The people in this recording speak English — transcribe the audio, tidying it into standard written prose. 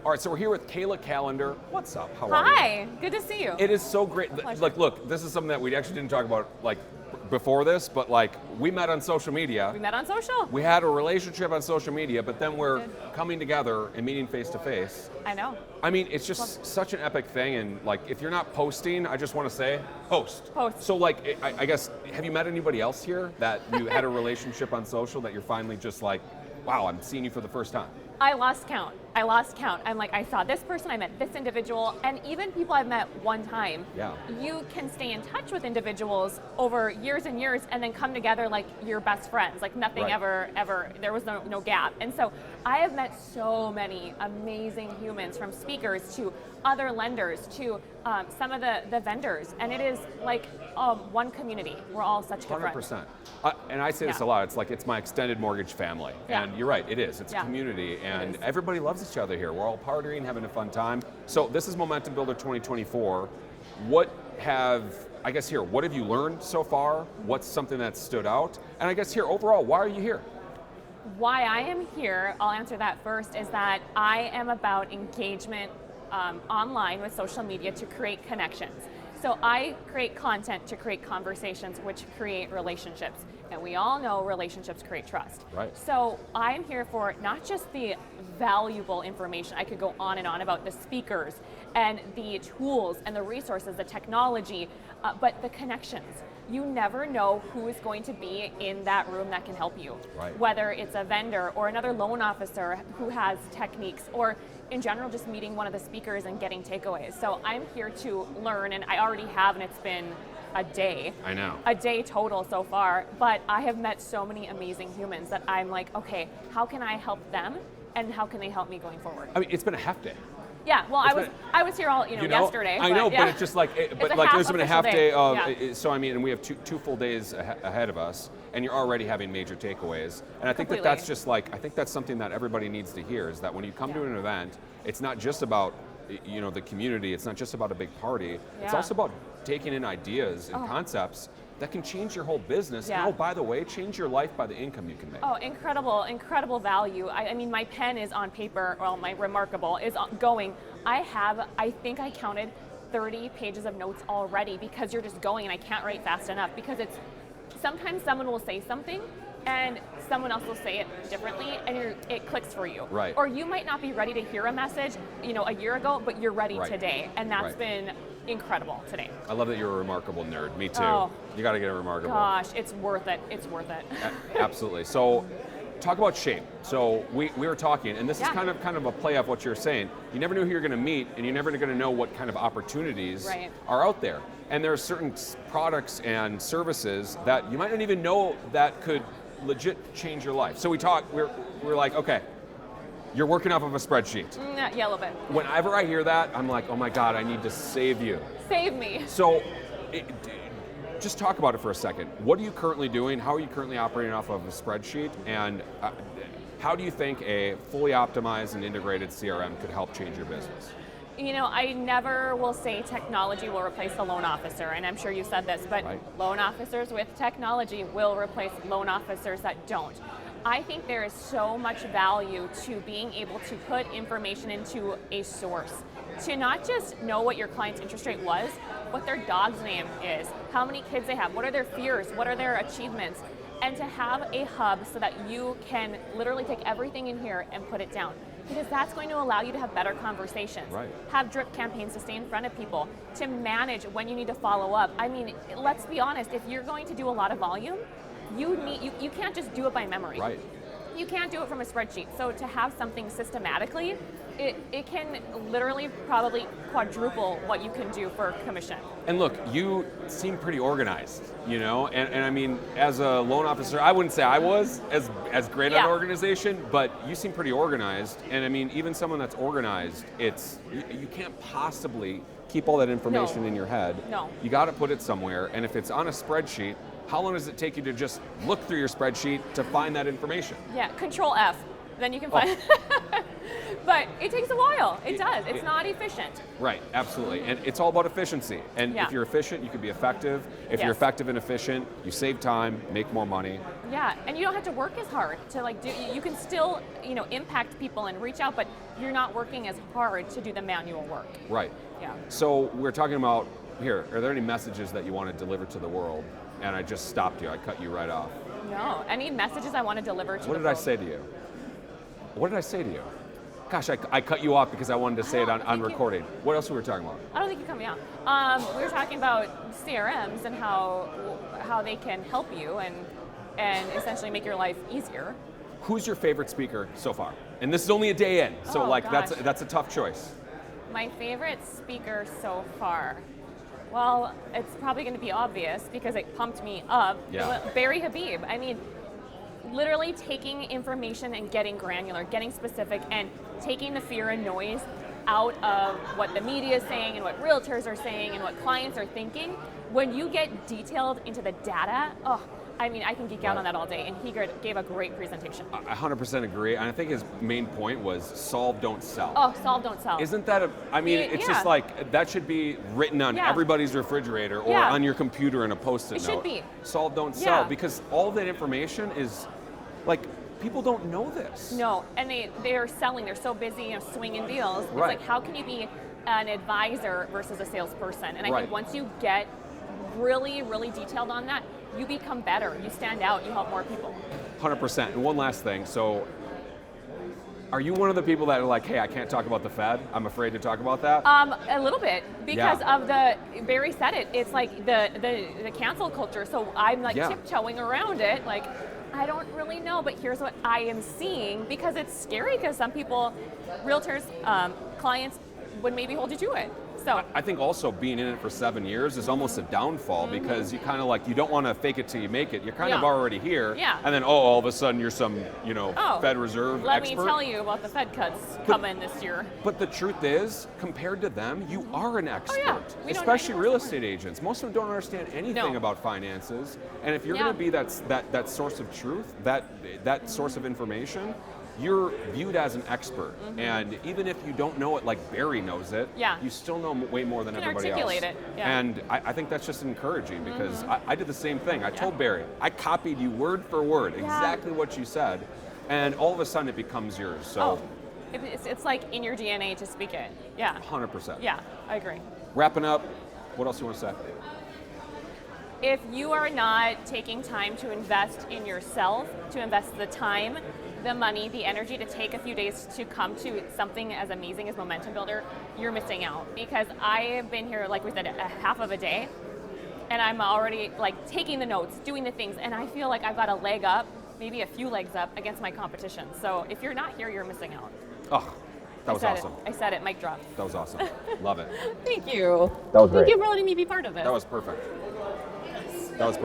All right, so we're here with Kayla Kallander. What's up? How are you? Hi, good to see you. It is so great. Pleasure. Like, look, this is something that we actually didn't talk about like before this, but like we met on social media. We met on social. We had a relationship on social media, but then we're coming together and meeting face to face. I know. I mean, it's just such an epic thing, and like, if you're not posting, I just want to say, post. Post. So like, I guess, have you met anybody else here that you had a relationship on social that you're finally just like, wow, I'm seeing you for the first time? I lost count. I'm like, I saw this person, I met this individual, and even people I've met one time. Yeah. You can stay in touch with individuals over years and years and then come together like you're best friends, like nothing Right. ever, there was no gap. And so I have met so many amazing humans, from speakers to other lenders to some of the vendors, and it is like one community. We're all such good friends. 100%. And I say this Yeah. a lot, it's like, it's my extended mortgage family. Yeah. And you're right, it is. It's a Yeah. community, and is. everybody loves each other here. We're all partying, having a fun time. So this is Momentum Builder 2024. What have you learned so far? What's something that stood out? And I guess here, overall, why are you here? Why I am here, I'll answer that first, is that I am about engagement online with social media to create connections. So I create content to create conversations, which create relationships. And we all know relationships create trust. Right. So I'm here for not just the valuable information. I could go on and on about the speakers and the tools and the resources, the technology, but the connections. You never know who is going to be in that room that can help you. Right. Whether it's a vendor or another loan officer who has techniques, or in general just meeting one of the speakers and getting takeaways. So I'm here to learn, and I already have, and it's been a day. I know. A day total so far, but I have met so many amazing humans that I'm like, okay, how can I help them, and how can they help me going forward? I mean, it's been a half day. Yeah, well, I was here all yesterday. I know, yeah. but it's just like, It's a there's been a half half-official day of, day. so I mean, and we have two full days ahead of us, and you're already having major takeaways. And I think Completely. that's just like, I think that's something that everybody needs to hear, is that when you come to an event, it's not just about, the community, it's not just about a big party, it's Yeah. also about taking in ideas and concepts that can change your whole business. Yeah. And by the way, change your life by the income you can make. Oh, incredible value. I mean, my pen is on paper, well, my Remarkable is going. I think I counted 30 pages of notes already, because you're just going, and I can't write fast enough, because sometimes someone will say something and someone else will say it differently, and it clicks for you. Right. Or you might not be ready to hear a message, a year ago, but you're ready Right. today, and that's Right. been incredible today. I love that you're a Remarkable nerd. Me too. Oh. You got to get a Remarkable. Gosh, it's worth it. It's worth it. Absolutely. So, talk about Shape. So we were talking, and this is Yeah. kind of a play off what you're saying. You never knew who you're going to meet, and you're never going to know what kind of opportunities Right. are out there. And there are certain products and services that you might not even know that could legit change your life. So we're like, okay, you're working off of a spreadsheet. Yeah, a little bit. Whenever I hear that, I'm like, oh my God, I need to save you. Save me. So, just talk about it for a second. What are you currently doing? How are you currently operating off of a spreadsheet? And how do you think a fully optimized and integrated CRM could help change your business? I never will say technology will replace the loan officer, and I'm sure you said this, but Right. loan officers with technology will replace loan officers that don't. I think there is so much value to being able to put information into a source, to not just know what your client's interest rate was, what their dog's name is, how many kids they have, what are their fears, what are their achievements, and to have a hub so that you can literally take everything in here and put it down. Because that's going to allow you to have better conversations, Right. have drip campaigns to stay in front of people, to manage when you need to follow up. I mean, let's be honest, if you're going to do a lot of volume, you can't just do it by memory. Right. You can't do it from a spreadsheet. So to have something systematically, it can literally probably quadruple what you can do for commission. And look, you seem pretty organized, and I mean, as a loan officer, I wouldn't say I was as great at Yeah. organization, but you seem pretty organized. And I mean, even someone that's organized, you can't possibly keep all that information in your head. No. You got to put it somewhere, and if it's on a spreadsheet, how long does it take you to just look through your spreadsheet to find that information? Yeah, Control F, then you can find But it takes a while. It does. It's not efficient. Right, absolutely. And it's all about efficiency. And if you're efficient, you can be effective. If you're effective and efficient, you save time, make more money. Yeah, and you don't have to work as hard to do. You can still, impact people and reach out, but you're not working as hard to do the manual work. Right. Yeah. So we're talking about here. Are there any messages that you want to deliver to the world? And I just stopped you. I cut you right off. No. Any messages I want to deliver to the world? What did I say to you? What did I say to you? Gosh, I cut you off because I wanted to say it on recording. What else were we talking about? I don't think you cut me off. We were talking about CRMs and how they can help you and essentially make your life easier. Who's your favorite speaker so far? And this is only a day in, so that's a tough choice. My favorite speaker so far. Well, it's probably going to be obvious because it pumped me up. Yeah. Barry Habib. I mean, literally taking information and getting granular, getting specific, and taking the fear and noise out of what the media is saying and what realtors are saying and what clients are thinking. When you get detailed into the data, I can geek out on that all day, and he gave a great presentation. I 100% agree, and I think his main point was solve, don't sell. Oh, solve, don't sell. Isn't that it's just like, that should be written on everybody's refrigerator or on your computer in a Post-it note. It should be. Solve, don't sell, because all that information is, people don't know this. No, and they're selling, they're so busy, swinging deals. It's like, how can you be an advisor versus a salesperson? And I think once you get really, really detailed on that, you become better, you stand out, you help more people. 100%. And one last thing, so are you one of the people that are like, hey, I can't talk about the Fed, I'm afraid to talk about that? A little bit, because of Barry said it, it's like the cancel culture, so I'm tiptoeing around it, I don't really know, but here's what I am seeing, because it's scary, because some people, realtors, clients, would maybe hold you to it. So I think also being in it for 7 years is almost a downfall, because you kind of you don't want to fake it till you make it. You're kind of already here, and then all of a sudden you're some Fed Reserve expert. Let me tell you about the Fed cuts coming this year. But the truth is, compared to them, you are an expert, especially real estate agents. Most of them don't understand anything about finances, and if you're going to be that source of truth, that source of information, you're viewed as an expert, and even if you don't know it like Barry knows it, you still know way more than everybody else. Articulate it. And I think that's just encouraging, because I did the same thing. I told Barry, I copied you word for word, exactly what you said, and all of a sudden it becomes yours. So it's like in your DNA to speak it. Yeah. 100%. Yeah, I agree. Wrapping up, what else do you want to say? If you are not taking time to invest in yourself, to invest the time, the money, the energy to take a few days to come to something as amazing as Momentum Builder, you're missing out. Because I have been here, like we said, a half of a day, and I'm already taking the notes, doing the things, and I feel like I've got a leg up, maybe a few legs up against my competition. So if you're not here, you're missing out. Oh, that was awesome. I said it, mic drop. That was awesome. Love it. Thank you. That was great. Thank you for letting me be part of it. That was perfect. That was perfect.